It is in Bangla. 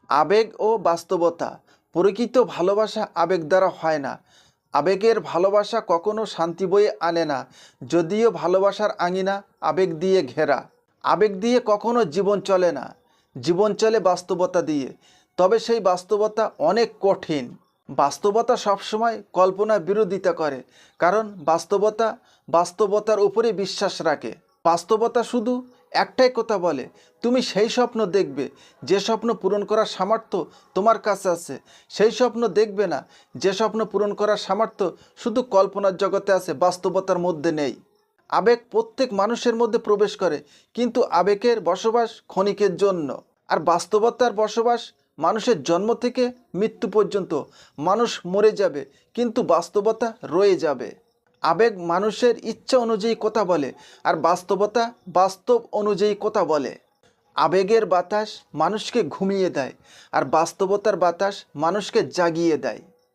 আবেগ ও বাস্তবতা। প্রকৃত ভালোবাসা আবেগ দ্বারা হয় না। আবেগের ভালোবাসা কখনো শান্তি বয়ে আনে না, যদিও ভালোবাসার আঙিনা আবেগ দিয়ে ঘেরা। আবেগ দিয়ে কখনো জীবন চলে না, জীবন চলে বাস্তবতা দিয়ে। তবে সেই বাস্তবতা অনেক কঠিন। বাস্তবতা সবসময় কল্পনার বিরোধিতা করে, কারণ বাস্তবতার উপরে বিশ্বাস রাখে। বাস্তবতা শুধু একটাই কথা বলে, তুমি সেই স্বপ্ন দেখবে যে স্বপ্ন পূরণ করার সামর্থ্য তোমার কাছে আছে। সেই স্বপ্ন দেখবে না যে স্বপ্ন পূরণ করার সামর্থ্য শুধু কল্পনার জগতে আছে, বাস্তবতার মধ্যে নেই। আবেগ প্রত্যেক মানুষের মধ্যে প্রবেশ করে, কিন্তু আবেগের বসবাস ক্ষণিকের জন্য। আর বাস্তবতার বসবাস মানুষের জন্ম থেকে মৃত্যু পর্যন্ত। মানুষ মরে যাবে, কিন্তু বাস্তবতা রয়ে যাবে। আবেগ মানুষের ইচ্ছা অনুযায়ী কথা বলে, আর বাস্তবতা বাস্তব অনুযায়ী কথা বলে। আবেগের বাতাস মানুষকে ঘুমিয়ে দেয়, আর বাস্তবতার বাতাস মানুষকে জাগিয়ে দেয়।